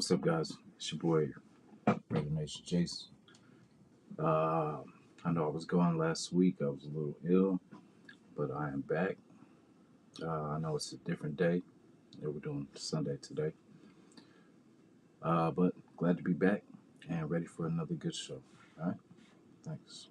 What's up, guys? It's your boy, RNJ Jason. Uh, I know I was gone last week. I was a little ill, but I am back. I know it's a different day. Yeah, we're doing Sunday today. But glad to be back and ready for another good show. All right, thanks.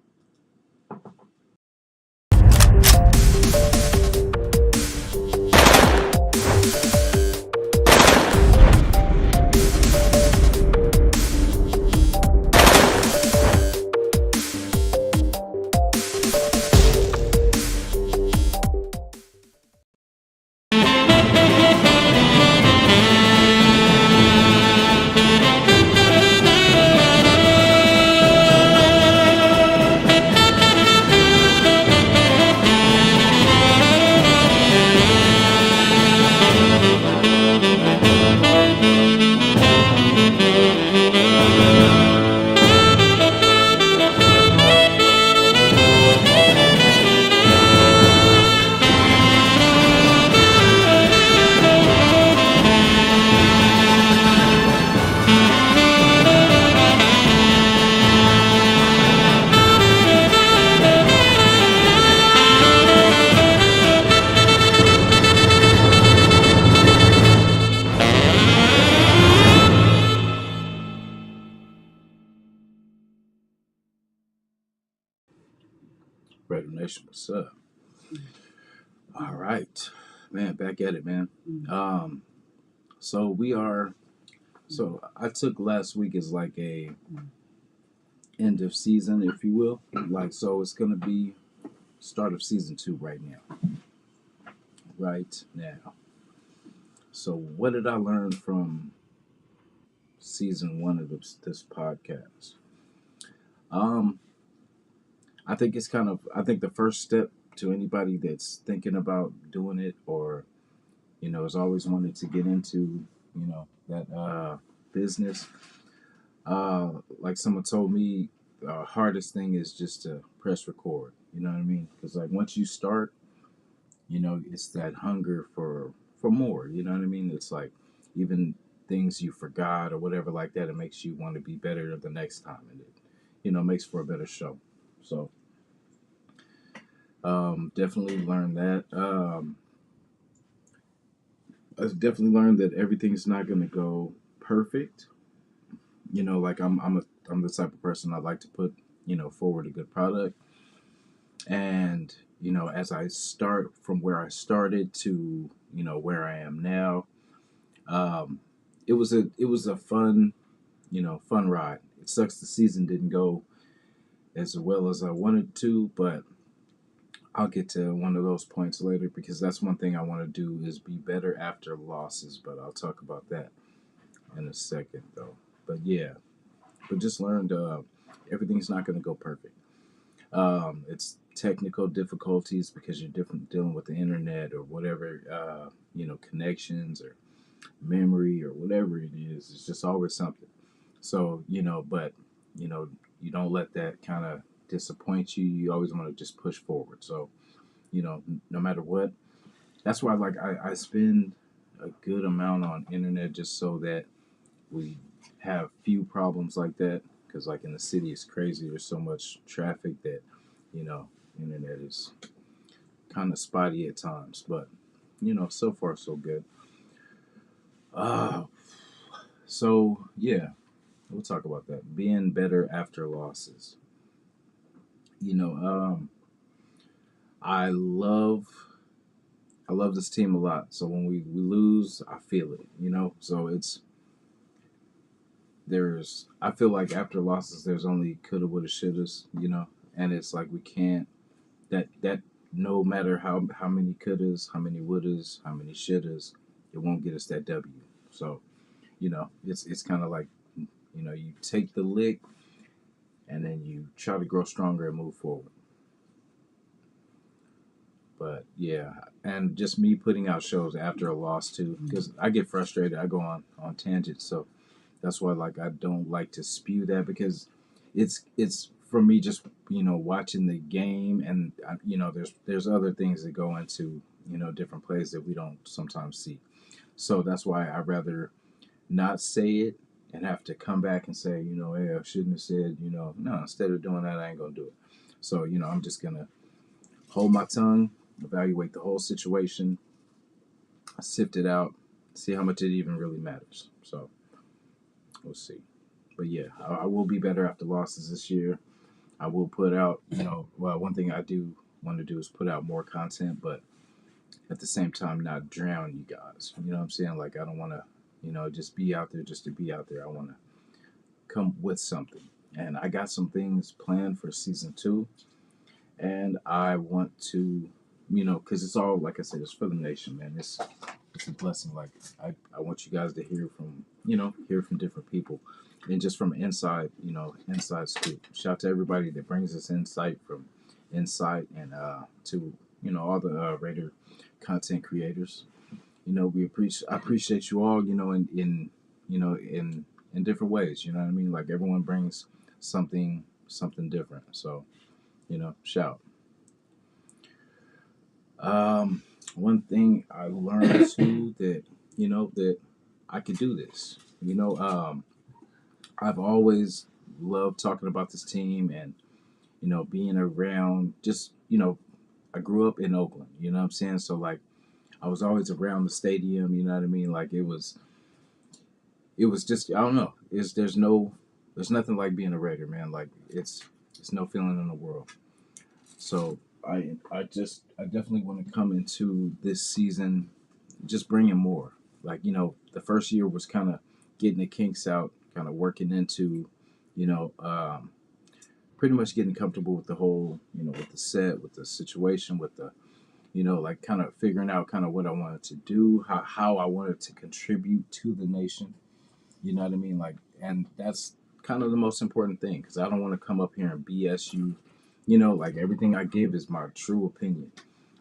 Radio Nation, what's up? All right, man, back at it, man. Um, so we are. So I took last week as like a end of season, if you will. Like, so it's gonna be start of season 2 right now. Right now. So what did I learn from season 1 of this podcast? Um, I think it's kind of. I think the first step to anybody that's thinking about doing it, or has always wanted to get into, that business. Like someone told me, the hardest thing is just to press record. You know what I mean? Because like once you start, it's that hunger for more. You know what I mean? It's like even things you forgot or whatever like that. It makes you want to be better the next time, and it makes for a better show. So definitely learned that. I definitely learned that everything's not going to go perfect. Like I'm the type of person I like to put forward a good product, and as I start from where I started to where I am now, um, it was a fun fun ride. It sucks the season didn't go as well as I wanted to, but I'll get to one of those points later because that's one thing I want to do is be better after losses, but I'll talk about that in a second though. But yeah, but just learned everything's not going to go perfect. It's technical difficulties because you're different dealing with the internet or whatever, connections or memory or whatever it is. It's just always something. So, but, you know, you don't let that kind of disappoint you. You always want to just push forward. So, no matter what, that's why I spend a good amount on internet just so that we have few problems like that. Because like in the city, it's crazy. There's so much traffic that, internet is kind of spotty at times. But, so far so good. Uh, so yeah, we'll talk about that. Being better after losses. You know, um, I love I love this team a lot. So when we lose, I feel it. So I feel like after losses, there's only coulda, woulda, shouldas. And it's like we can't that no matter how many couldas, how many wouldas, how many shouldas, it won't get us that W. So it's kind of like you take the lick and then you try to grow stronger and move forward. But yeah, and just me putting out shows after a loss too, because I get frustrated. I go on tangents, so that's why like I don't like to spew that because it's for me just watching the game, and there's other things that go into different plays that we don't sometimes see. So that's why I rather not say it and have to come back and say, hey, I shouldn't have said, no, instead of doing that, I ain't going to do it. So, I'm just going to hold my tongue, evaluate the whole situation, sift it out, see how much it even really matters. So, we'll see. But yeah, I will be better after losses this year. I will put out, well, one thing I do want to do is put out more content, but at the same time, not drown you guys. You know what I'm saying? Like, I don't want to, just be out there just to be out there. I want to come with something. And I got some things planned for season 2. And I want to, because it's all, like I said, it's for the nation, man. It's a blessing. Like, I want you guys to hear from, hear from different people. And just from inside, inside scoop. Shout out to everybody that brings us insight from insight and to, all the Raider content creators. I appreciate you all, in different ways. You know what I mean? Like, everyone brings something different. So, shout. One thing I learned too that that I could do this. I've always loved talking about this team and being around. Just I grew up in Oakland. You know what I'm saying? So like I was always around the stadium. You know what I mean? Like it was just I don't know. There's nothing like being a Raider, man. Like it's no feeling in the world. So I definitely want to come into this season just bringing more. Like the first year was kind of getting the kinks out, kind of working into, pretty much getting comfortable with the whole, with the set, with the situation, with the, like kind of figuring out kind of what I wanted to do, how I wanted to contribute to the nation. You know what I mean? Like, and that's kind of the most important thing because I don't want to come up here and BS you. Like everything I give is my true opinion.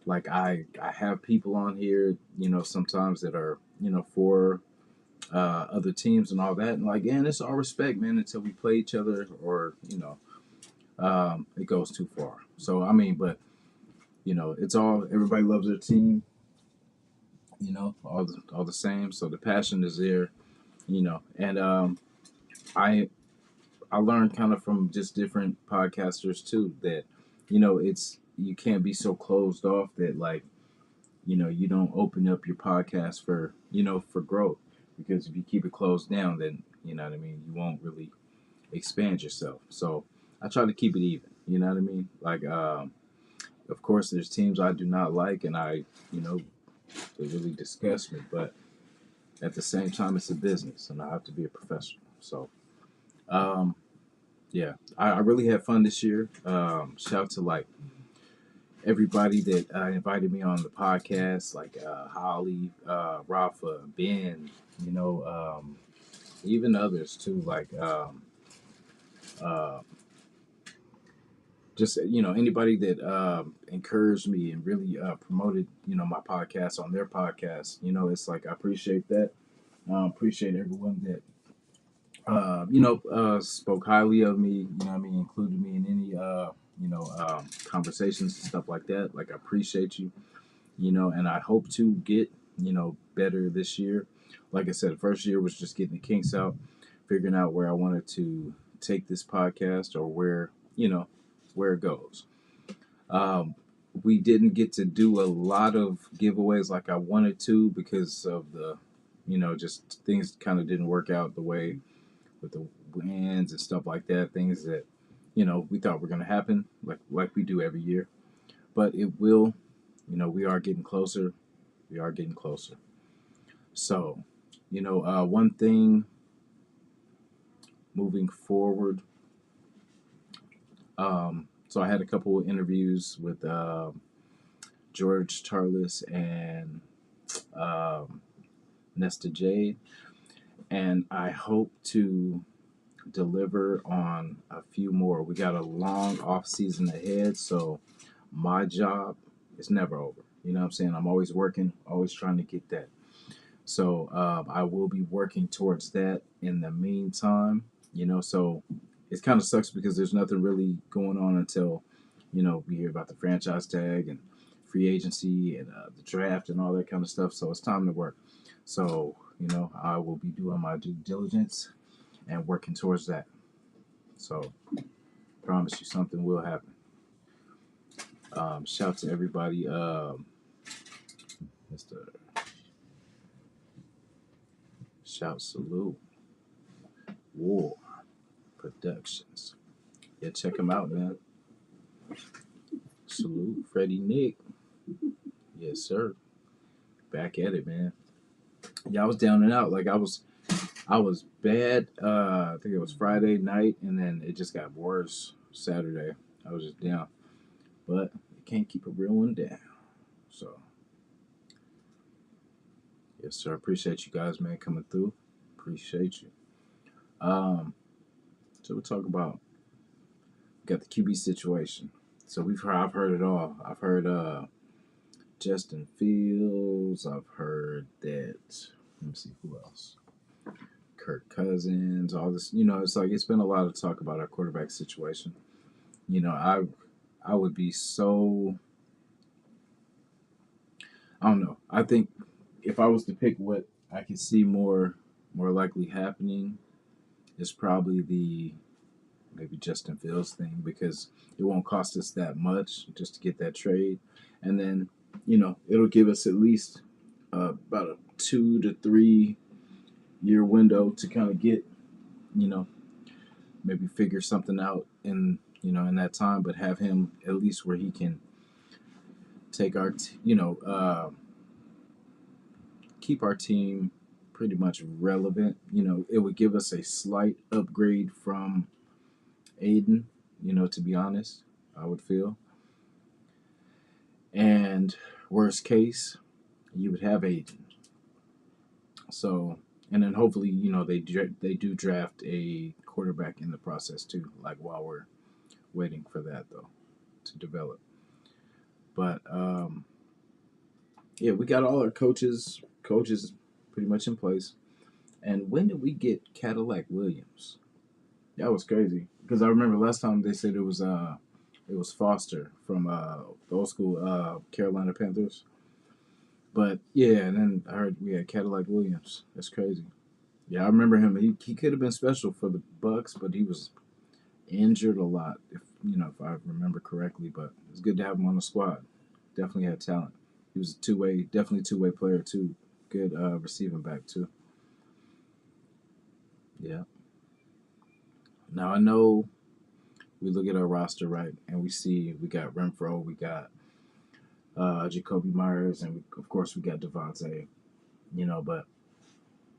Like I have people on here, sometimes that are, for other teams and all that. And like, and it's all respect, man, until we play each other or, it goes too far. So, I mean, but, it's all, everybody loves their team, all the same. So the passion is there, and I learned kind of from just different podcasters too that, it's, you can't be so closed off that like, you don't open up your podcast for, for growth. Because if you keep it closed down, then, you know what I mean, you won't really expand yourself. So I try to keep it even, you know what I mean? Like, of course, there's teams I do not like and they really disgust me. But at the same time, it's a business and I have to be a professional. So, yeah, I really had fun this year. Shout out to like everybody that invited me on the podcast, like Holly, Rafa, Ben, even others too, like just anybody that encouraged me and really promoted my podcast on their podcast. It's like I appreciate that. Appreciate everyone that spoke highly of me. You know what I mean, included me in any conversations and stuff like that. Like I appreciate you. And I hope to get, better this year. Like I said, the first year was just getting the kinks out, figuring out where I wanted to take this podcast or where it goes. We didn't get to do a lot of giveaways like I wanted to because of the, just things kind of didn't work out the way with the wins and stuff like that. Things that, we thought were going to happen like we do every year. But it will. We are getting closer. We are getting closer. So, one thing moving forward. So I had a couple of interviews with George Tarlis and Nesta Jade, and I hope to deliver on a few more. We got a long off season ahead, so my job is never over. You know what I'm saying? I'm always working, always trying to get that. So I will be working towards that in the meantime. So it kind of sucks because there's nothing really going on until, we hear about the franchise tag and free agency and the draft and all that kind of stuff. So it's time to work. So, I will be doing my due diligence and working towards that. So, promise you something will happen. Shout to everybody. Mr. Shout Salute War Productions. Yeah, check him out, man. Salute Freddie Nick. Yes, sir. Back at it, man. Yeah, I was down and out. Like I was bad. I think it was Friday night, and then it just got worse Saturday. I was just down, but you can't keep a real one down. So, yes, sir. Appreciate you guys, man, coming through. Appreciate you. Um, so we'll talk about got the QB situation. So I've heard it all. I've heard Justin Fields. I've heard that. Let me see who else. Kirk Cousins. All this. It's like it's been a lot of talk about our quarterback situation. I would be so. I don't know. I think if I was to pick what I could see more likely happening, is probably the maybe Justin Fields thing because it won't cost us that much just to get that trade, and then it'll give us at least about a 2 to 3 year window to kind of get you know maybe figure something out in that time, but have him at least where he can take our keep our team pretty much relevant. It would give us a slight upgrade from Aiden. To be honest, I would feel. And worst case, you would have Aiden. So, and then hopefully, they do draft a quarterback in the process too. Like while we're waiting for that though to develop. But yeah, we got all our coaches pretty much in place. And when did we get Cadillac Williams? That was crazy because I remember last time they said it was Foster from the old school Carolina Panthers. But yeah, and then I heard we had Cadillac Williams. That's crazy. Yeah, I remember him. He could have been special for the Bucks, but he was injured a lot, if I remember correctly. But it's good to have him on the squad. Definitely had talent. He was definitely two-way player too. Good receiving back too. Yeah. Now I know we look at our roster right, and we see we got Renfro, we got Jacoby Myers, and of course we got Devontae. But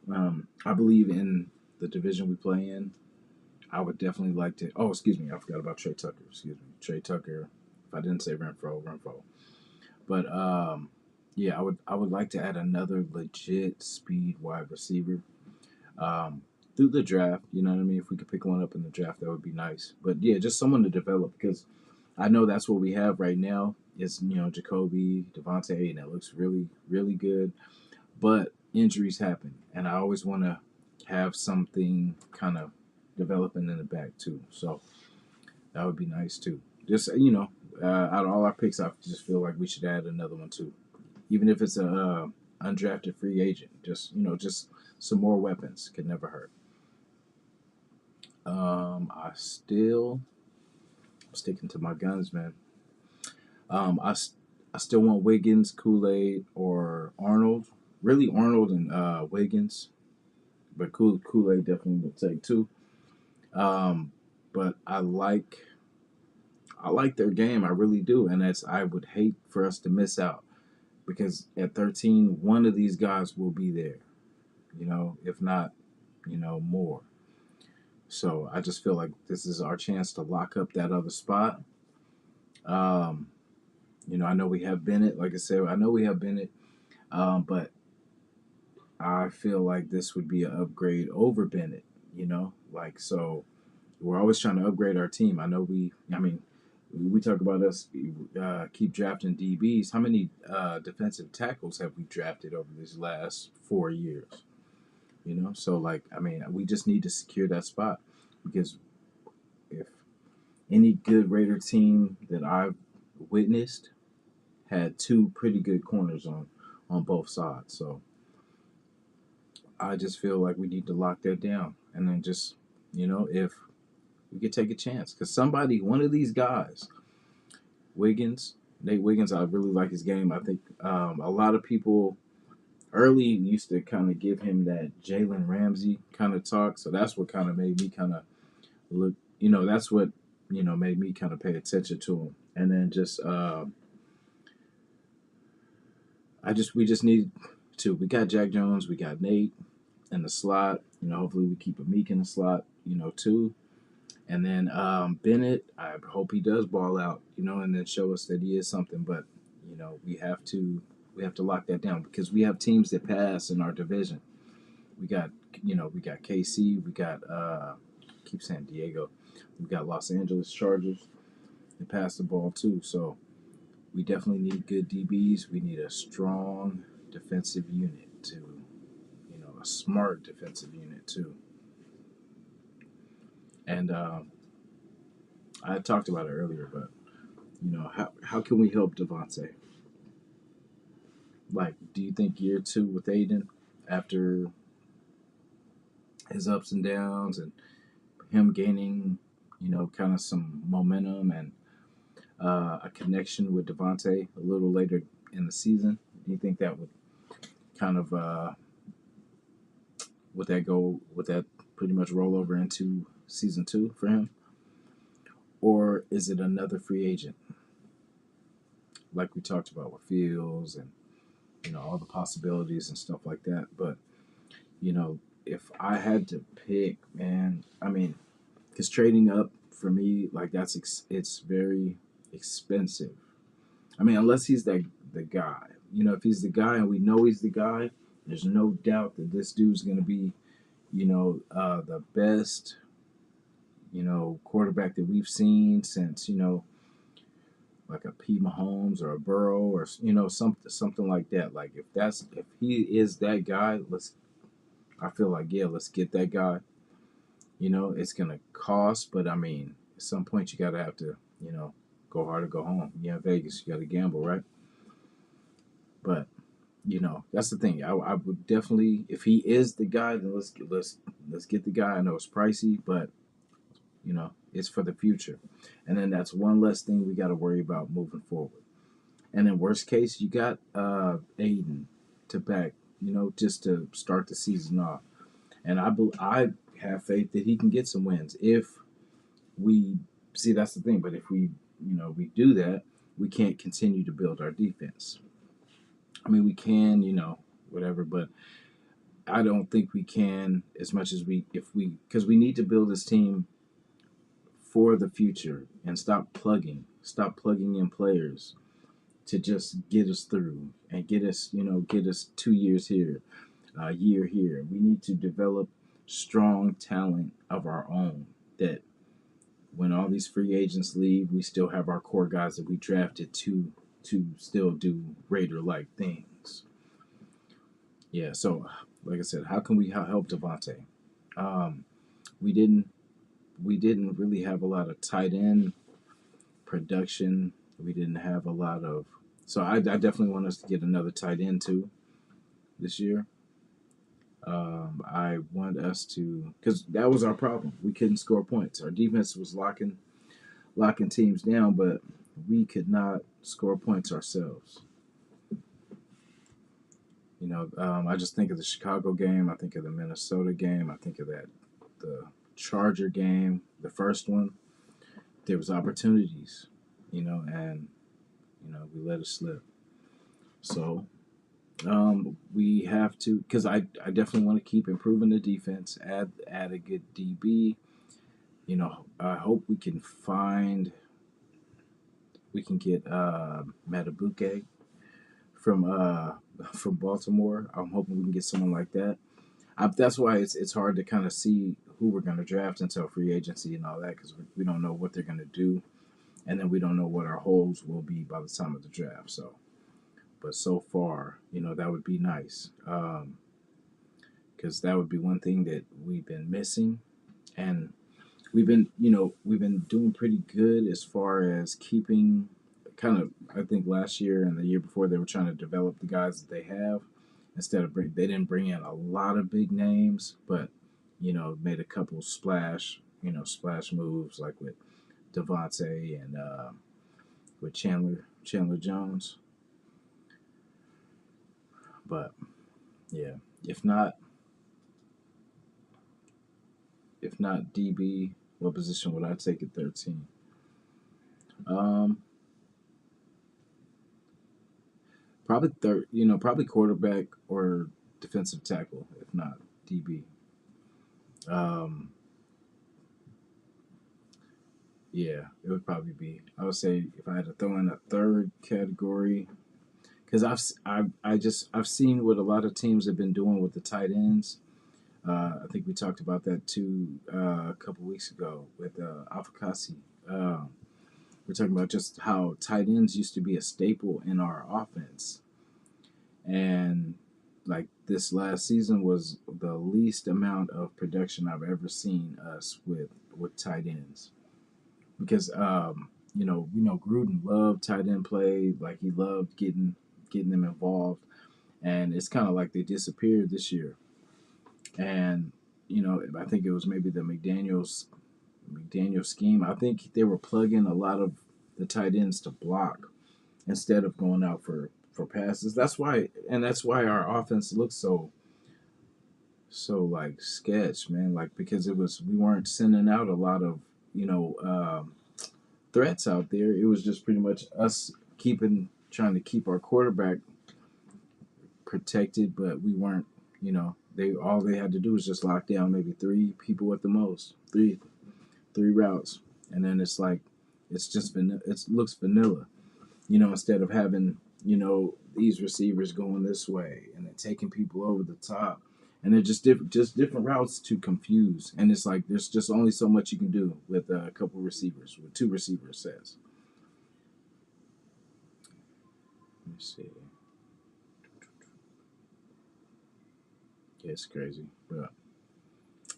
I believe in the division we play in. I would definitely like to. Oh, excuse me, I forgot about Trey Tucker. Excuse me, Trey Tucker. If I didn't say Renfro. But yeah, I would like to add another legit speed wide receiver through the draft. You know what I mean? If we could pick one up in the draft, that would be nice. But yeah, just someone to develop because I know that's what we have right now. It's Jacoby, Devontae, and it looks really really good. But injuries happen, and I always want to have something kind of developing in the back too. So that would be nice too. Just out of all our picks, I just feel like we should add another one too, even if it's a undrafted free agent. Just some more weapons could never hurt. I still sticking to my guns, man. I still want Wiggins, Kool-Aid, or Arnold. Really, Arnold and Wiggins, but Kool-Aid definitely would take two. Um, but I like their game. I really do, and I would hate for us to miss out because at 13, one of these guys will be there. If not, more. So I just feel like this is our chance to lock up that other spot. Um, I know we have Bennett. Like I said, I know we have Bennett, but I feel like this would be an upgrade over Bennett. So we're always trying to upgrade our team. We talk about us keep drafting DBs. How many defensive tackles have we drafted over these last 4 years? So we just need to secure that spot because if any good Raider team that I've witnessed had two pretty good corners on both sides. So I just feel like we need to lock that down. and then just, if we could take a chance, because one of these guys, Wiggins, Nate Wiggins, I really like his game. I think a lot of people early used to kind of give him that Jalen Ramsey kind of talk. So that's what kind of made me kind of look, that's what, made me kind of pay attention to him. And then just, we just need we got Jack Jones, we got Nate in the slot. Hopefully we keep Amik in the slot, too. And then Bennett, I hope he does ball out, and then show us that he is something. But we have to lock that down, because we have teams that pass in our division. We got KC, we got keep saying Diego, we got Los Angeles Chargers. They pass the ball too, so we definitely need good DBs. We need a strong defensive unit too, a smart defensive unit too. And I talked about it earlier, but how can we help Devontae? Like, do you think year 2 with Aiden, after his ups and downs and him gaining, kind of some momentum and a connection with Devontae a little later in the season, do you think that would kind of would that pretty much roll over into season 2 for him? Or is it another free agent, like we talked about with Fields and all the possibilities and stuff like that? But if I had to pick, man, I mean, because trading up for me, like, it's very expensive. I mean, unless he's the guy. If he's the guy and we know he's the guy, there's no doubt that this dude's going to be, the best, quarterback that we've seen since, like a P. Mahomes or a Burrow or something like that. Like, if he is that guy, I feel like, yeah, let's get that guy. It's gonna cost, but I mean, at some point you gotta have to, go hard or go home. Yeah, Vegas, you gotta gamble, right? But that's the thing. I would definitely, if he is the guy, then let's get the guy. I know it's pricey, but it's for the future. And then that's one less thing we got to worry about moving forward. And in worst case, you got Aiden to back, just to start the season off. And I have faith that he can get some wins if we see. That's the thing. But if we do that, we can't continue to build our defense. I mean, we can, whatever, but I don't think we can as much as because we need to build this team for the future and stop plugging in players to just get us through and get us 2 years here, a year here. We need to develop strong talent of our own, that when all these free agents leave, we still have our core guys that we drafted to still do Raider-like things. Yeah, so like I said, how can we help Devontae? We didn't really have a lot of tight end production. We didn't have a lot of. So I definitely want us to get another tight end too this year. I want us to, because that was our problem. We couldn't score points. Our defense was locking teams down, but we could not score points ourselves. I just think of the Chicago game. I think of the Minnesota game. I think of the Charger game, the first one. There was opportunities, and we let it slip. So we have to, because I definitely want to keep improving the defense, add a good DB. I hope we can get Matabuke from Baltimore. I'm hoping we can get someone like that. That's why it's hard to kind of see who we're going to draft until free agency and all that, because we don't know what they're going to do, and then we don't know what our holes will be by the time of the draft. But so far, that would be nice, because that would be one thing that we've been missing, and we've been doing pretty good as far as keeping. Kind of, I think last year and the year before, they were trying to develop the guys that they have. They didn't bring in a lot of big names, but made a couple splash moves like with Devontae and with Chandler Jones. But yeah, if not if not DB, what position would I take at 13? Um, Probably probably quarterback or defensive tackle, if not DB. Um, yeah, it would probably be. I would say if I had to throw in a third category, because I've seen what a lot of teams have been doing with the tight ends. I think we talked about that too a couple weeks ago with Afakasi. Uh, we're talking about just how tight ends used to be a staple in our offense, and like this last season was the least amount of production I've ever seen us with tight ends because Gruden loved tight end play, like he loved getting them involved, and it's kind of like they disappeared this year. And I think it was maybe the McDaniel scheme. I think they were plugging a lot of the tight ends to block instead of going out for passes. That's why our offense looks so like sketch, man. Like because we weren't sending out a lot of you know threats out there. It was just pretty much us trying to keep our quarterback protected, but we weren't. They had to do was just lock down maybe three people at the most, three routes, and then it's like it's just it looks vanilla. Instead of having these receivers going this way and then taking people over the top, and they're just different routes to confuse. And it's like there's just only so much you can do with a couple receivers, with two receiver sets. Let me see. Yeah, it's crazy, but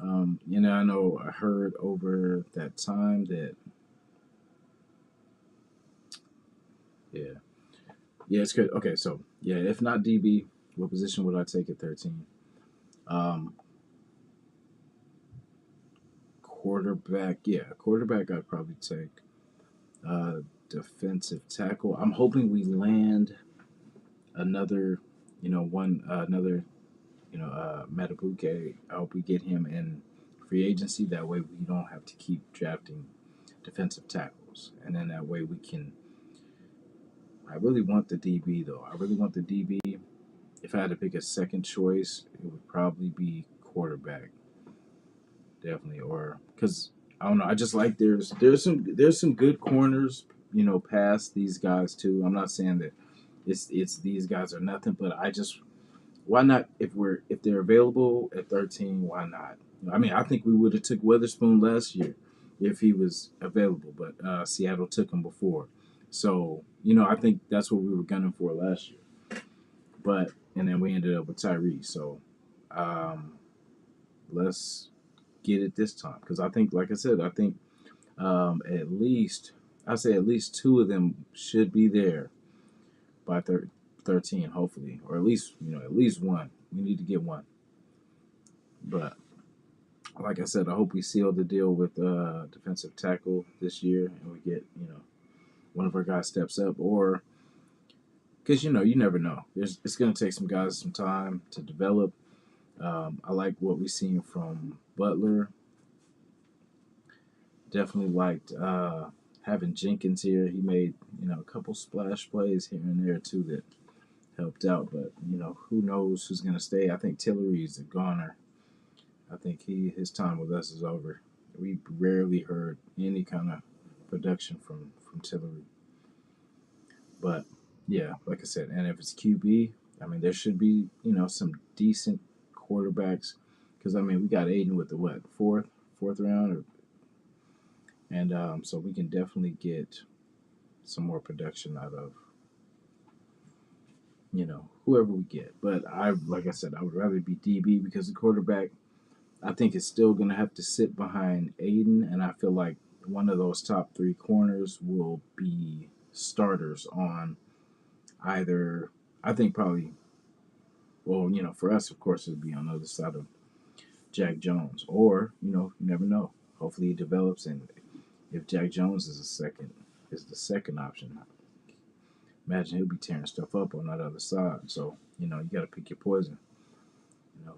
I know I heard over that time that yeah, yeah, it's good. Okay, so yeah, if not DB, what position would I take at 13? Um, Quarterback, yeah, quarterback. I'd probably take defensive tackle. I'm hoping we land another, another, Matabuke. I hope we get him in free agency. That way we don't have to keep drafting defensive tackles, and then that way we can. I really want the DB though. I really want the DB. If I had to pick a second choice, it would probably be quarterback, definitely, or because I don't know. I just like there's some good corners, past these guys too. I'm not saying that it's these guys are nothing, but I just why not if they're available at 13, why not? I mean, I think we would have took Witherspoon last year if he was available, but Seattle took him before, so I think that's what we were gunning for last year. But and then we ended up with Tyree, so um, let's get it this time because I think, like I said, I think at least I say at least two of them should be there by 13, hopefully, or at least one. We need to get one. But like I said, I hope we seal the deal with defensive tackle this year, and we get one of our guys steps up, or because you never know. It's going to take some guys some time to develop. I like what we've seen from Butler. Definitely liked having Jenkins here. He made a couple splash plays here and there too that helped out. But who knows who's going to stay? I think Tillery's a goner. I think his time with us is over. We rarely heard any kind of production from Tillery. But yeah, like I said, and if it's QB, I mean there should be some decent quarterbacks because I mean we got Aiden with the what fourth round, and so we can definitely get some more production out of whoever we get. But like I said, I would rather be DB because the quarterback I think is still going to have to sit behind Aiden, and I feel like one of those top three corners will be starters on either. I think probably, well, for us, of course, it'd be on the other side of Jack Jones, or you never know. Hopefully he develops, and if Jack Jones is the second option, imagine he'll be tearing stuff up on that other side. So you got to pick your poison.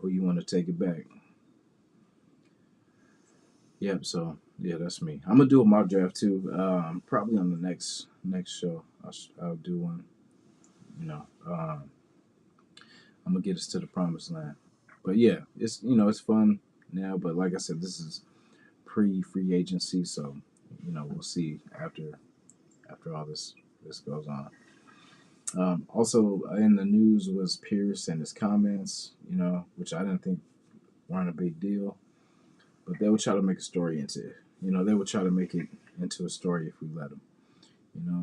Who you want to take it back. Yep. So yeah, that's me. I'm gonna do a mock draft too. Probably on the next show. I'll do one. You know, um, I'm gonna get us to the promised land. But yeah, it's fun now. But like I said, this is pre-free agency, so we'll see after all this goes on. Also in the news was Pierce and his comments, which I didn't think weren't a big deal, but they would try to make a story into it. They would try to make it into a story if we let them.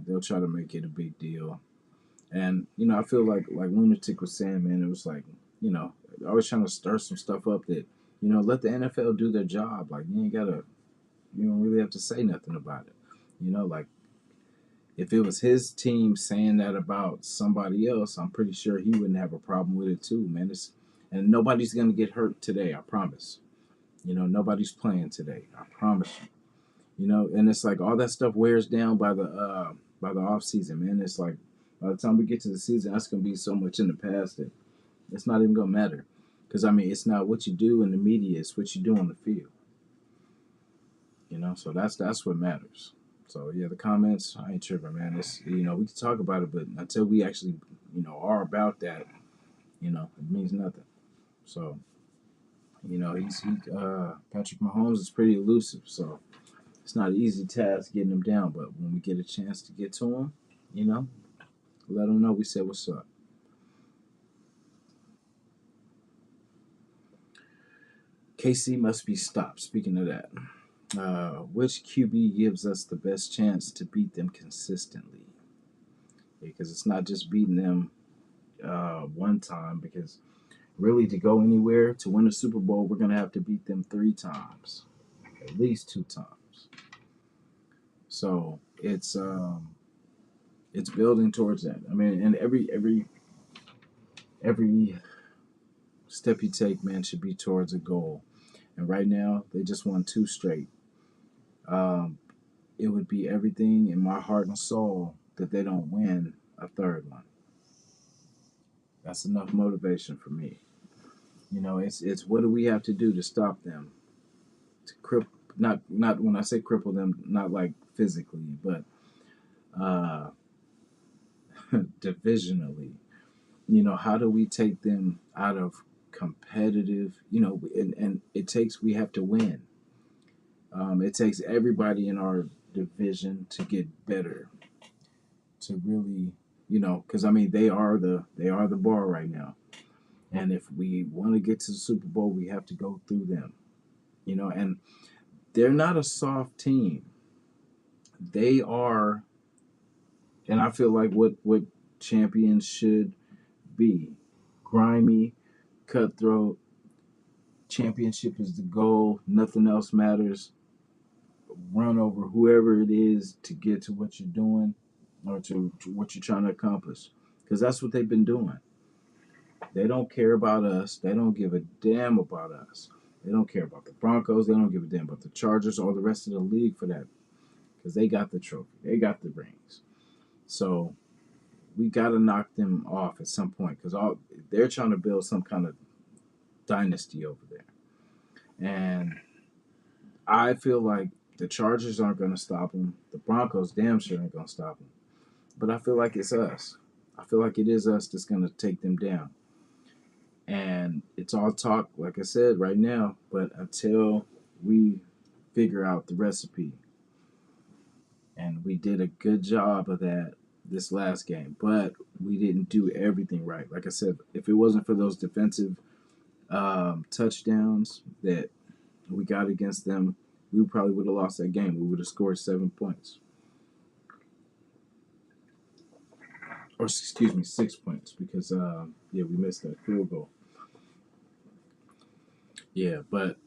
They'll try to make it a big deal. And I feel like Lunatic was saying, man, it was like, always trying to stir some stuff up that, let the NFL do their job. Like you don't really have to say nothing about it. Like if it was his team saying that about somebody else, I'm pretty sure he wouldn't have a problem with it too, man. And nobody's gonna get hurt today, I promise. Nobody's playing today, I promise you. And it's like all that stuff wears down by the off season, man. It's like by the time we get to the season, that's gonna be so much in the past that it's not even gonna matter. Because I mean, it's not what you do in the media; it's what you do on the field. So that's what matters. So yeah, the comments, I ain't tripping, man. It's we can talk about it, but until we actually are about that, it means nothing. So Patrick Mahomes is pretty elusive, so it's not an easy task getting him down. But when we get a chance to get to him, you know, let him know we said what's up. KC must be stopped. Speaking of that, which QB gives us the best chance to beat them consistently? Because it's not just beating them one time. Because really, to go anywhere to win a Super Bowl, we're gonna have to beat them 3 times, at least 2 times. So it's building towards that. I mean, and every step you take, man, should be towards a goal. And right now, they just won 2 straight. Um, it would be everything in my heart and soul that they don't win a third one. That's enough motivation for me. It's what do we have to do to stop them? To not when I say cripple them, not like physically, but uh, divisionally. How do we take them out of competitive? And we have to win. It takes everybody in our division to get better, to really, because I mean they are the bar right now, and if we want to get to the Super Bowl, we have to go through them, and they're not a soft team. They are, and I feel like what champions should be: grimy, cutthroat. Championship is the goal. Nothing else matters. Run over whoever it is to get to what you're doing or to what you're trying to accomplish. Because that's what they've been doing. They don't care about us. They don't give a damn about us. They don't care about the Broncos. They don't give a damn about the Chargers or the rest of the league for that. Because they got the trophy. They got the rings. So we got to knock them off at some point. Because they're trying to build some kind of dynasty over there. And I feel like the Chargers aren't going to stop them. The Broncos damn sure ain't going to stop them. But I feel like it's us. I feel like it is us that's going to take them down. And it's all talk, like I said, right now. But until we figure out the recipe, and we did a good job of that this last game, but we didn't do everything right. Like I said, if it wasn't for those defensive touchdowns that we got against them, we probably would have lost that game. We would have scored 7 points. Or, excuse me, 6 points because, we missed that field goal. Yeah, but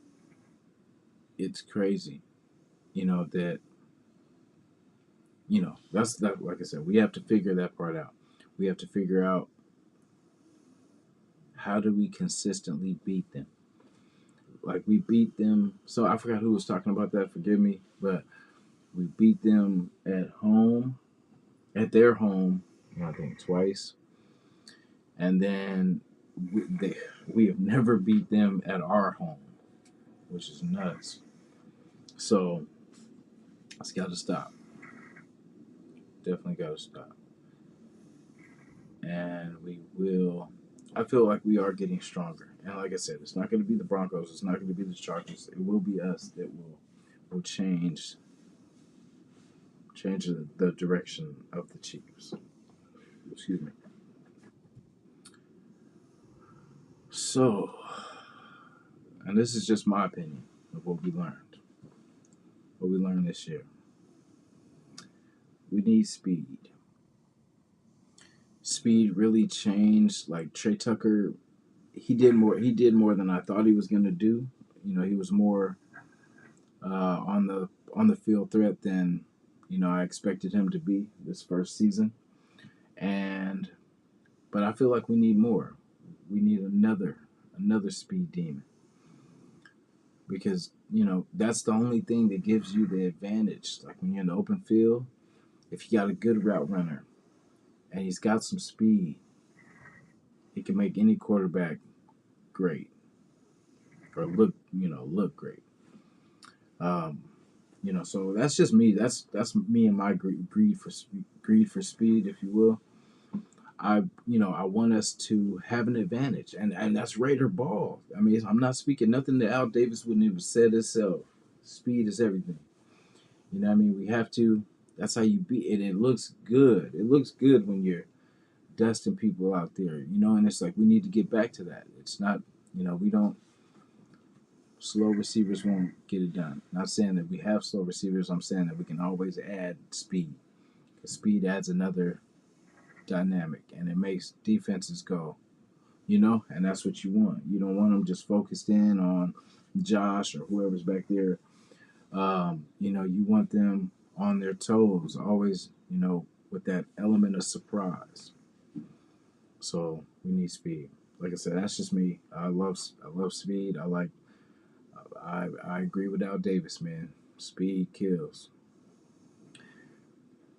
it's crazy, that, that's that. Like I said, we have to figure that part out. We have to figure out how do we consistently beat them. like we beat them. So I forgot who was talking about that. Forgive me, but we beat them at home, at their home, I think twice, and then we have never beat them at our home, which is nuts. So it's got to stop. Definitely got to stop. And we will. I feel like we are getting stronger. And like I said, it's not going to be the Broncos. It's not going to be the Chargers. It will be us that will change the direction of the Chiefs. Excuse me. So, and this is just my opinion of what we learned. What we learned this year. We need speed. Speed really changed. Like Trey Tucker, he did more. He did more than I thought he was going to do. You know, he was more on the field threat than I expected him to be this first season. And but I feel like we need more. We need another speed demon because that's the only thing that gives you the advantage. Like when you're in the open field, if you got a good route runner and he's got some speed, he can make any quarterback great or look great. Um, so that's just me. That's me and my greed for speed, if you will. I want us to have an advantage, and that's Raider ball. I mean, I'm not speaking nothing that Al Davis wouldn't have said itself. Speed is everything. You know what I mean? We have to. That's how you beat it. It looks good. It looks good when you're dusting people out there. And it's like we need to get back to that. It's not. We don't. Slow receivers won't get it done. Not saying that we have slow receivers. I'm saying that we can always add speed. Because speed adds another dynamic, and it makes defenses go. And that's what you want. You don't want them just focused in on Josh or whoever's back there. You want them on their toes, always, with that element of surprise. So we need speed. Like I said, that's just me. I love speed. I agree with Al Davis, man. Speed kills.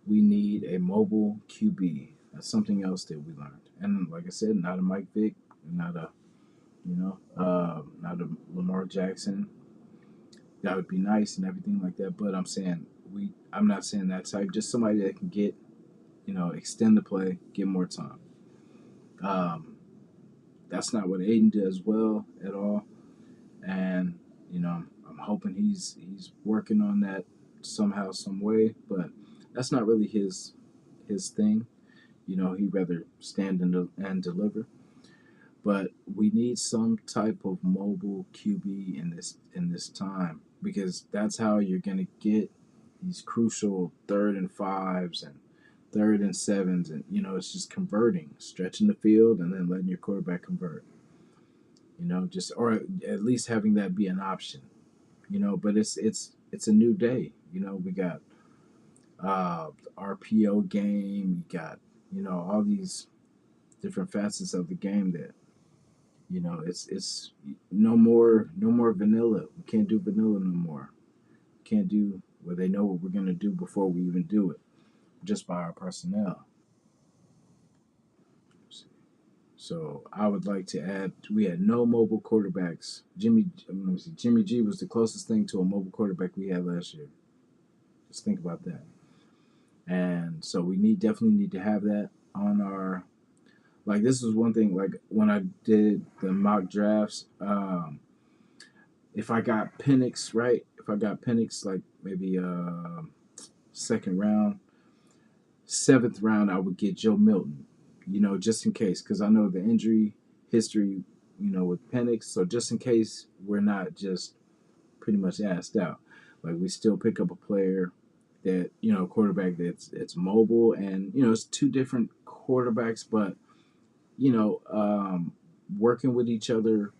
We need a mobile QB. That's something else that we learned. And like I said, not a Mike Vick, not a not a Lamar Jackson. That would be nice and everything like that. But I'm not saying that type. Just somebody that can get, extend the play, get more time. That's not what Aiden does well at all. And I'm hoping he's working on that somehow, some way. But that's not really his thing. He'd rather stand and deliver. But we need some type of mobile QB in this time because that's how you're gonna get these crucial 3rd and 5s and 3rd and 7s, and it's just converting, stretching the field, and then letting your quarterback convert. Just or at least having that be an option. But it's a new day. We got RPO game. You got all these different facets of the game that it's no more vanilla. We can't do vanilla no more. Can't do where they know what we're gonna do before we even do it, just by our personnel. So I would like to add, we had no mobile quarterbacks. Jimmy G was the closest thing to a mobile quarterback we had last year. Just think about that. And so we definitely need to have that on our. Like this was one thing. Like when I did the mock drafts, if I got Penix right, if I got Penix like maybe second round, 7th round, I would get Joe Milton. Just in case, because I know the injury history, with Penix. So just in case we're not just pretty much assed out, like we still pick up a player that quarterback that's mobile, and it's two different quarterbacks, but working with each other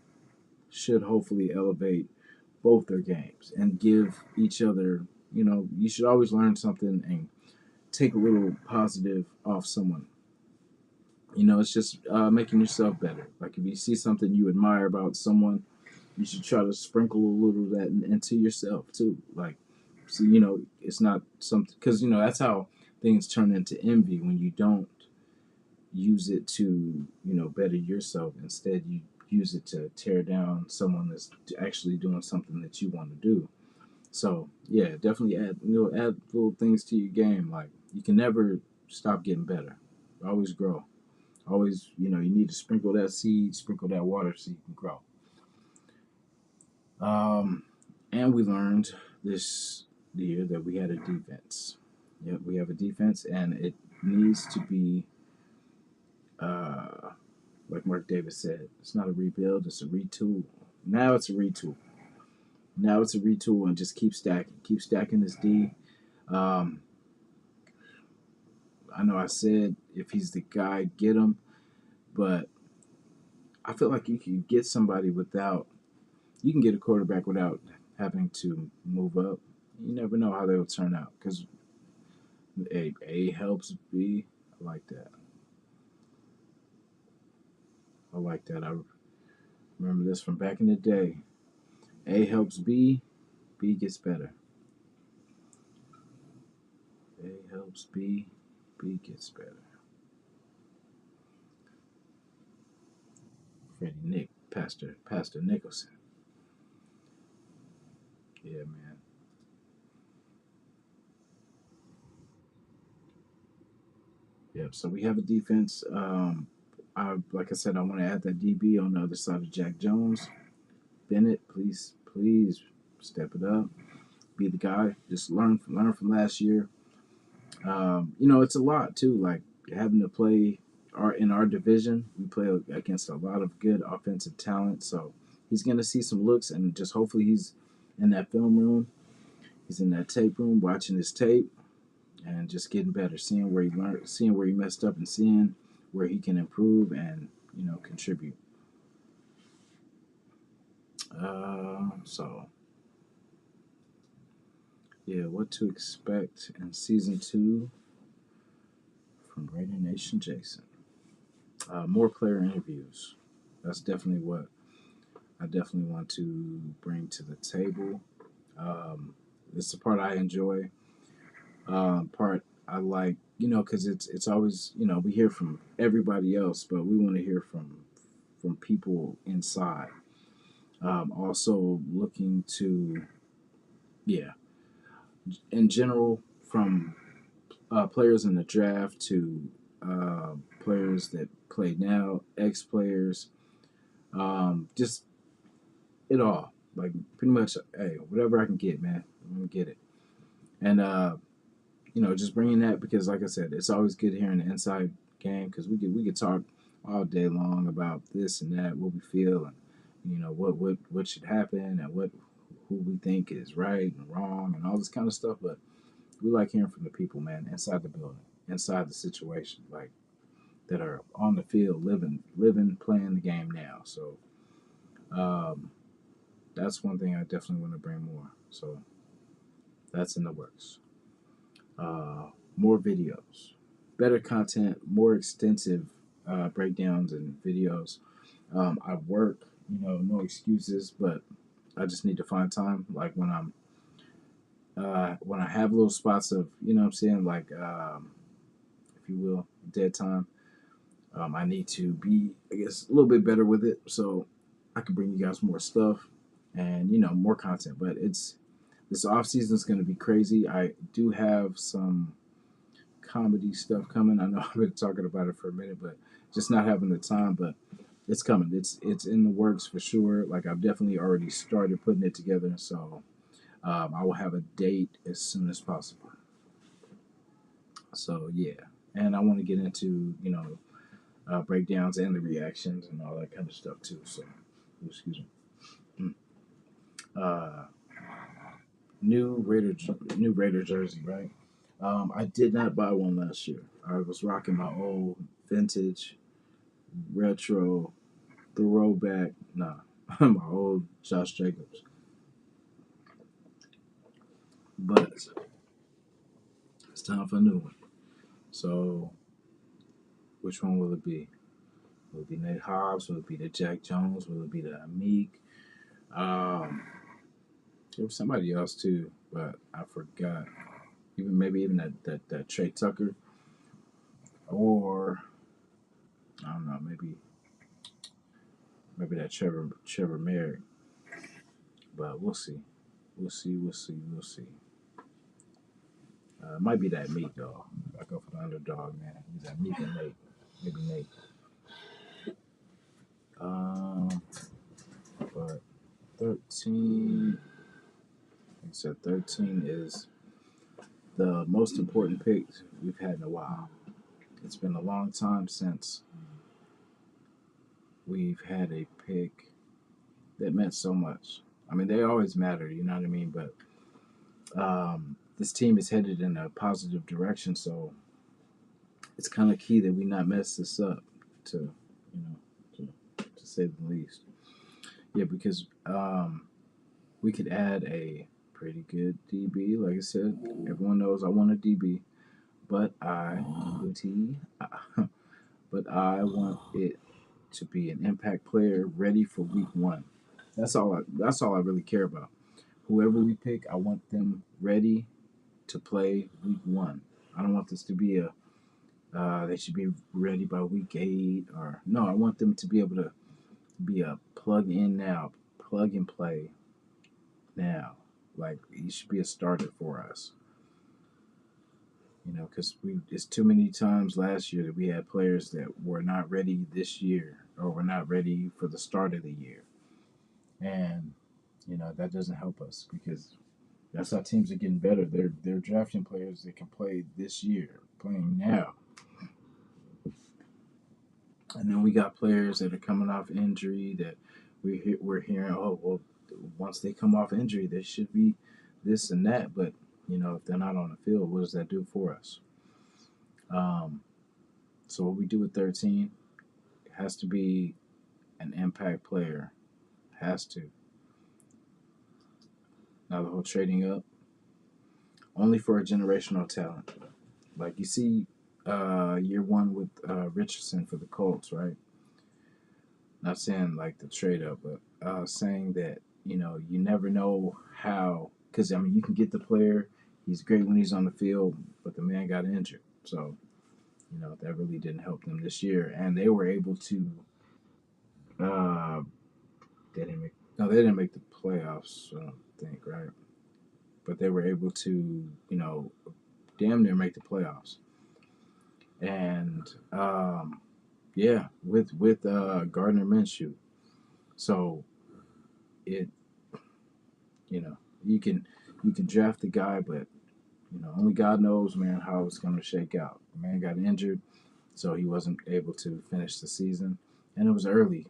should hopefully elevate both their games and give each other, you should always learn something and take a little positive off someone. It's just making yourself better. Like if you see something you admire about someone, you should try to sprinkle a little of that into yourself too. Like, so it's not something, because that's how things turn into envy when you don't use it to better yourself. Instead, you use it to tear down someone that's actually doing something that you want to do. So yeah, definitely add little things to your game. Like, you can never stop getting better. Always grow. Always, you need to sprinkle that seed, sprinkle that water so you can grow. Um, and we learned this year that we had a defense. Yeah, we have a defense, and it needs to be, uh, like Mark Davis said, it's not a rebuild, it's a retool. Now it's a retool. Now it's a retool, and just keep stacking this D. Um, I know I said if he's the guy, get him, but I feel like you can get somebody without, you can get a quarterback without having to move up. You never know how they will turn out, because A helps B. I like that. I like that. I remember this from back in the day. A helps B, B gets better. A helps B, B gets better. Pastor Nicholson. Yeah, man. Yep. So we have a defense. Like I said, I want to add that DB on the other side of Jack Jones. Bennett, please step it up. Be the guy. Just learn from last year. It's a lot too. Like, having to play in our division, we play against a lot of good offensive talent. So he's gonna see some looks, and just hopefully he's in that film room. He's in that tape room watching his tape and just getting better, seeing where he learned, seeing where he messed up, and seeing where he can improve and contribute. So yeah, what to expect in season 2 from Raider Nation Jason? More player interviews. That's definitely what I definitely want to bring to the table. It's the part I enjoy. Part I like, because it's always, we hear from everybody else, but we want to hear from people inside. Also looking to, yeah, in general, from players in the draft to players that play now, ex players, just it all. Like, pretty much, hey, whatever I can get, man, I'm gonna get it. And just bringing that, because, like I said, it's always good hearing the inside game, because we could talk all day long about this and that, what we feel, and what should happen, and who we think is right and wrong, and all this kind of stuff. But we like hearing from the people, man, inside the building, inside the situation, like, that are on the field, living, playing the game now. So um, that's one thing I definitely want to bring more. So that's in the works. More videos, better content, more extensive breakdowns and videos. I work, no excuses, but I just need to find time. Like, when I have little spots of, what I'm saying, like, if you will, dead time. I need to be, I guess, a little bit better with it, so I can bring you guys more stuff and more content. But this off season is going to be crazy. I do have some comedy stuff coming. I know I've been talking about it for a minute, but just not having the time. But it's coming. It's in the works for sure. Like, I've definitely already started putting it together. So I will have a date as soon as possible. So yeah, and I want to get into breakdowns and the reactions and all that kind of stuff too. So excuse me. Uh, new Raider jersey, right? I did not buy one last year. I was rocking my old vintage retro throwback. Nah, my old Josh Jacobs. But it's time for a new one. So which one will it be? Will it be Nate Hobbs? Will it be the Jack Jones? Will it be the Amik? Um, there was somebody else too, but I forgot. Maybe even that Trey Tucker, or I don't know, maybe that Trevor Merrick. But we'll see. We'll see. It might be that Meek though. I go for the underdog, man. He's that Meek and Nate. Maybe Nate. Um, but 13. Like I said, 13 is the most important pick we've had in a while. It's been a long time since we've had a pick that meant so much. I mean, they always matter, you know what I mean? But this team is headed in a positive direction, so it's kind of key that we not mess this up, to to say the least. Yeah, because we could add a pretty good DB. Like I said, everyone knows I want a DB, but but I want it to be an impact player ready for week one. That's all I really care about. Whoever we pick, I want them ready to play week one. I don't want this to be a they should be ready by week 8, or no. I want them to be able to be a plug in now, plug and play now. Like he should be a starter for us. Because it's too many times last year that we had players that were not ready this year, or were not ready for the start of the year, and that doesn't help us, because that's how teams are getting better. They're drafting players that can play this year, playing now. And then we got players that are coming off injury that we're hearing, oh, well, once they come off injury, they should be this and that. But, if they're not on the field, what does that do for us? So what we do with 13, it has to be an impact player. Has to. Now the whole trading up, only for a generational talent. Like you see year one with Richardson for the Colts, right? Not saying like the trade up, but saying that you never know how, because I mean you can get the player, he's great when he's on the field, but the man got injured, so that really didn't help them this year, and they were able to. Uh, they didn't make they didn't make the playoffs, I don't think, right? But they were able to damn near make the playoffs, and yeah, with Gardner Minshew. So it you know you can draft the guy, but only God knows, man, how it's going to shake out. The man got injured, so he wasn't able to finish the season, and it was early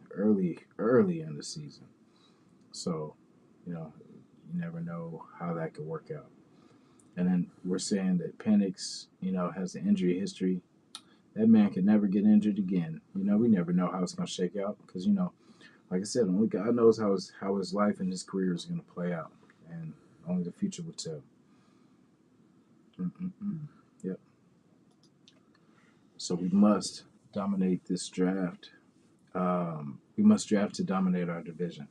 in the season. So you never know how that could work out. And then we're saying that Penix, has an injury history. That man could never get injured again. We never know how it's going to shake out, because like I said, only God knows how his life and his career is going to play out, and only the future will tell. Mm-mm-mm. Yep. So we must dominate this draft. We must draft to dominate our division.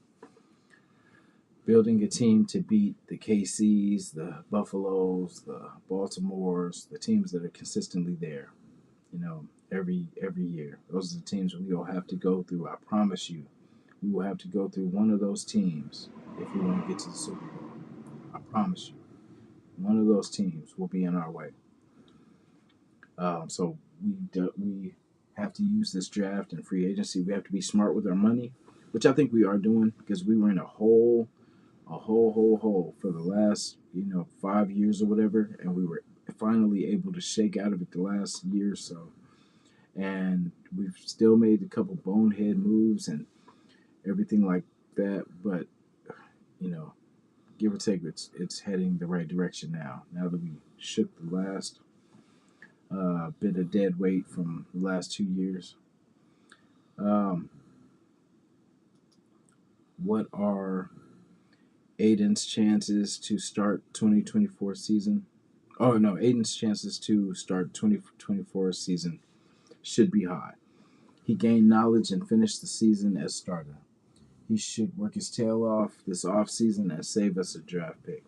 Building a team to beat the KCs, the Buffaloes, the Baltimores, the teams that are consistently there. Every year. Those are the teams we will have to go through. I promise you, we will have to go through one of those teams if we want to get to the Super Bowl. I promise you, one of those teams will be in our way. So we have to use this draft and free agency. We have to be smart with our money, which I think we are doing, because we were in a hole for the last 5 years or whatever, and we were finally able to shake out of it the last year or so. And we've still made a couple bonehead moves and everything like that, but give or take, it's heading the right direction now. Now that we shook the last bit of dead weight from the last 2 years. What are Aiden's chances to start 2024 season? Oh no, Aiden's chances to start 2024 season should be high. He gained knowledge and finished the season as starter. he should work his tail off this offseason and save us a draft pick.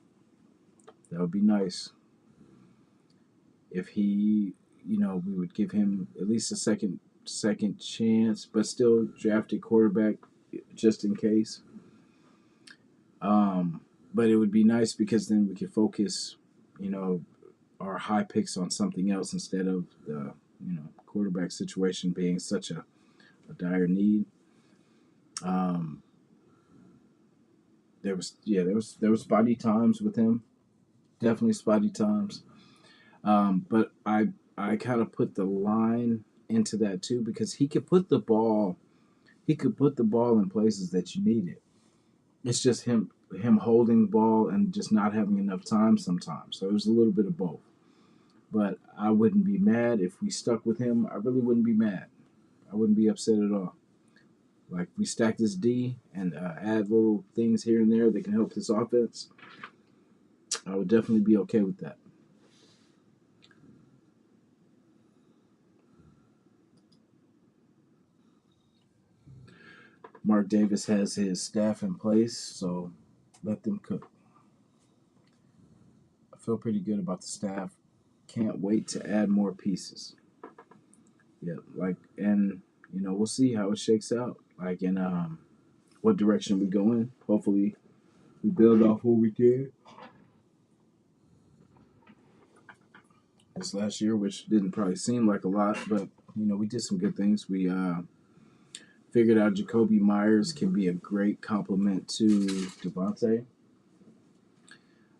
That would be nice if he, we would give him at least a second chance, but still draft a quarterback just in case. But it would be nice because then we could focus, our high picks on something else instead of the, quarterback situation being such a dire need. Um, there was spotty times with him, definitely spotty times. But I kind of put the line into that too because he could put the ball in places that you need it. It's just him holding the ball and just not having enough time sometimes. So it was a little bit of both. But I wouldn't be mad if we stuck with him. I really wouldn't be mad. I wouldn't be upset at all. Like we stack this D and add little things here and there that can help this offense. I would definitely be okay with that. Mark Davis has his staff in place, so let them cook. I feel pretty good about the staff. Can't wait to add more pieces. Yeah, and we'll see how it shakes out. And what direction we go in. Hopefully, we build off what we did this last year, which didn't probably seem like a lot, but we did some good things. We figured out Jacoby Myers can be a great complement to Devontae.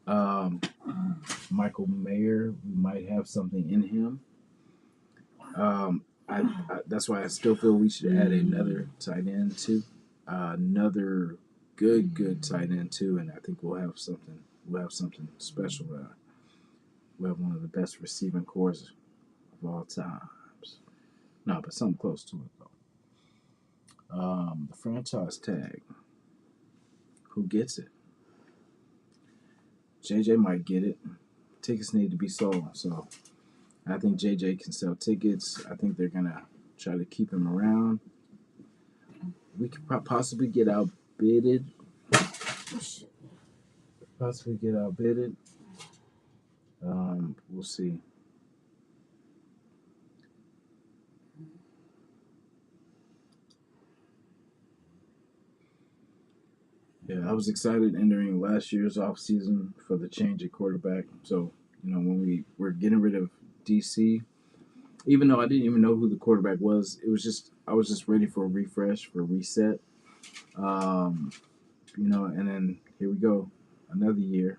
Um, Michael Mayer, we might have something in him. That's why I still feel we should add another tight end too, another good tight end too, and I think we'll have something. We'll have something special. We have one of the best receiving cores of all times. No, but something close to it though. The franchise tag. Who gets it? JJ might get it. Tickets need to be sold, so I think JJ can sell tickets. I think they're gonna try to keep him around. We could possibly get outbidded. We'll see. Yeah, I was excited entering last year's offseason for the change at quarterback. So, when we were getting rid of DC, even though I didn't even know who the quarterback was, I was just ready for a refresh, for a reset. Um, and then here we go, another year,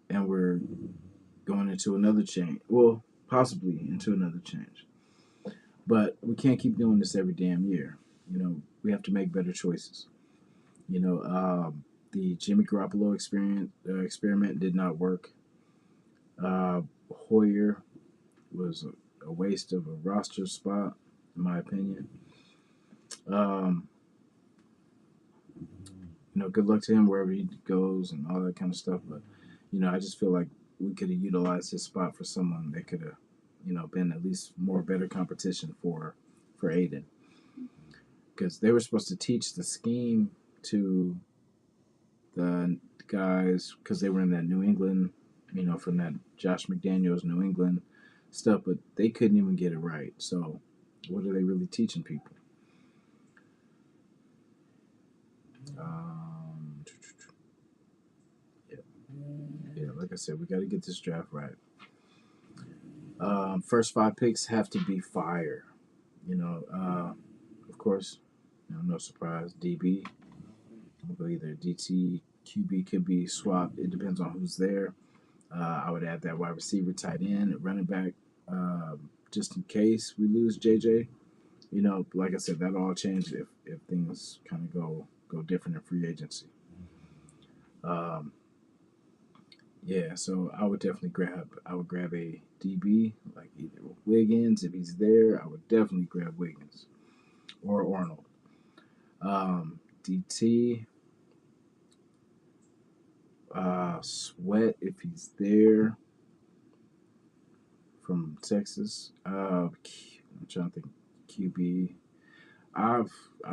and we're going into another change. Well, possibly into another change. But we can't keep doing this every damn year. We have to make better choices. The Jimmy Garoppolo experiment did not work. Hoyer was a waste of a roster spot, in my opinion. Um, good luck to him wherever he goes and all that kind of stuff. But I just feel like we could have utilized his spot for someone that could have, been at least more better competition for Aiden, because they were supposed to teach the scheme to the guys because they were in that New England, from that Josh McDaniels New England stuff, but they couldn't even get it right. So, what are they really teaching people? Yeah, yeah. Like I said, we got to get this draft right. First 5 picks have to be fire. Of course, no surprise. DB, either DT, QB could be swapped. It depends on who's there. I would add that wide receiver, tight end, running back, just in case we lose JJ. Like I said, that all change if things kind of go different in free agency. Um, yeah, so I would definitely grab a DB like either Wiggins if he's there. I would definitely grab Wiggins or Arnold. DT, Sweat if he's there from Texas. I'm trying to think. QB. I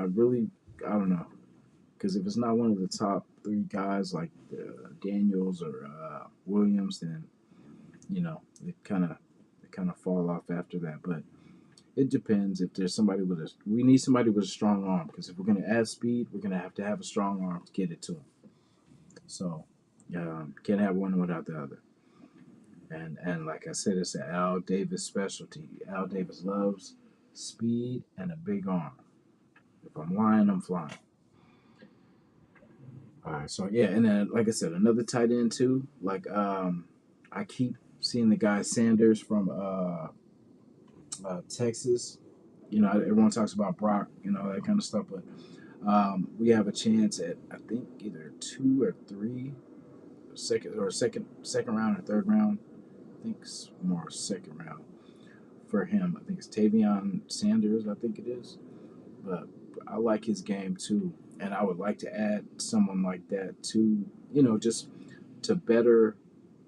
really I don't know, because if it's not one of the top three guys like Daniels or Williams, then it kind of fall off after that. But it depends. If there's somebody we need somebody with a strong arm, because if we're going to add speed, we're going to have a strong arm to get it to him. So can't have one without the other. And like I said, it's an Al Davis specialty. Al Davis loves speed and a big arm. If I'm lying, I'm flying. All right, so yeah, and then like I said, another tight end too. Like I keep seeing the guy Sanders from Texas. Everyone talks about Brock, that kind of stuff, but we have a chance at I think either 2 or 3 second round or third round. I think it's more second round for him. I think it's Tavion Sanders. I think it is, but I like his game too, and I would like to add someone like that to just to better.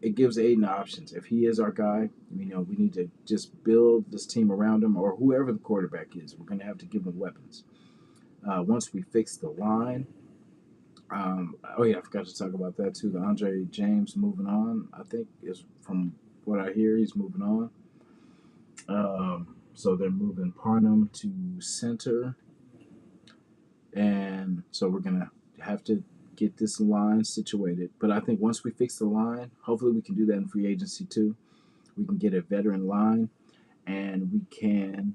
It gives Aiden options. If he is our guy, we need to just build this team around him, or whoever the quarterback is. We're going to have to give him weapons. Once we fix the line, oh yeah, I forgot to talk about that too. The Andre James moving on, I think, is from what I hear, he's moving on. So they're moving Parnham to center, and so we're gonna have to get this line situated. But I think once we fix the line, hopefully we can do that in free agency too. We can get a veteran line, and we can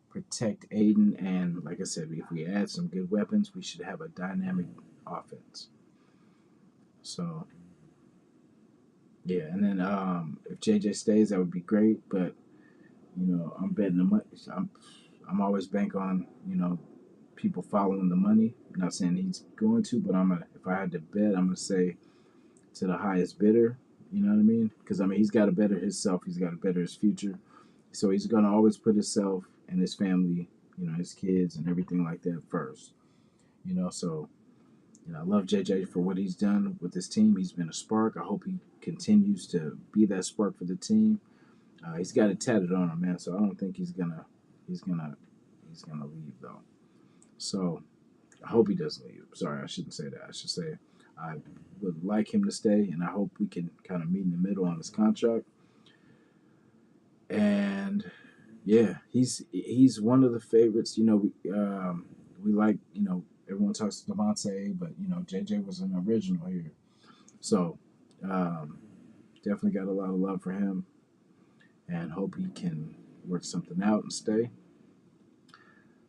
protect Aiden. And like I said, if we add some good weapons, we should have a dynamic offense. So yeah, and then if JJ stays, that would be great. But I'm betting the money. I'm always bank on people following the money. I'm not saying he's going to, but if I had to bet, I'm gonna say to the highest bidder. You know what I mean? Because he's got to better himself. He's got to better his future. So he's gonna always put himself and his family, his kids and everything like that first. So I love JJ for what he's done with this team. He's been a spark. I hope he continues to be that spark for the team. He's got it tatted on him, man. So I don't think he's gonna leave though. So I hope he doesn't leave. Sorry, I shouldn't say that. I should say I would like him to stay, and I hope we can kind of meet in the middle on his contract. And yeah, he's one of the favorites. We like everyone talks to Devontae, but JJ was an original here, so definitely got a lot of love for him, and hope he can work something out and stay.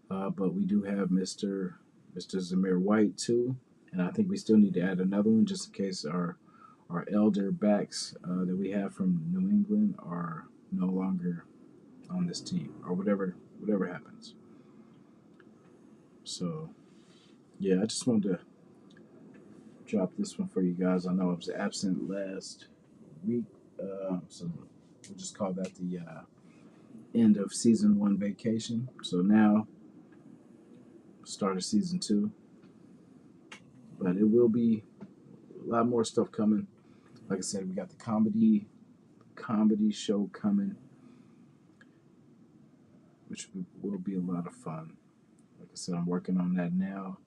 But we do have Mr. Zamir White too, and I think we still need to add another one just in case our elder backs that we have from New England are no longer on this team or whatever happens. So yeah, I just wanted to drop this one for you guys. I know I was absent last week, so we'll just call that the end of season 1 vacation. So now start of season 2, but it will be a lot more stuff coming. Like I said, we got the comedy show coming, which will be a lot of fun. Like I said, I'm working on that now,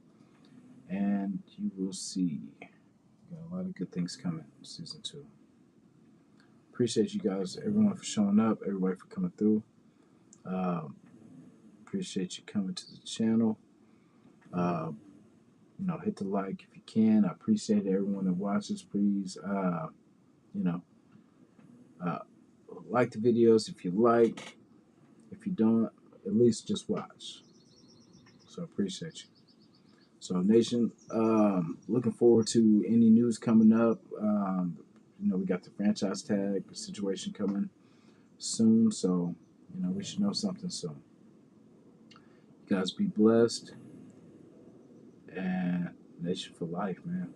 and you will see. Got a lot of good things coming in season 2. Appreciate you guys, everyone, for showing up, everybody for coming through. Appreciate you coming to the channel. Hit the like if you can. I appreciate everyone that watches. Please, like the videos if you like. If you don't, at least just watch. So I appreciate you. So Nation, looking forward to any news coming up. We got the franchise tag situation coming soon, so we should know something soon. You guys be blessed, and Nation for life, man.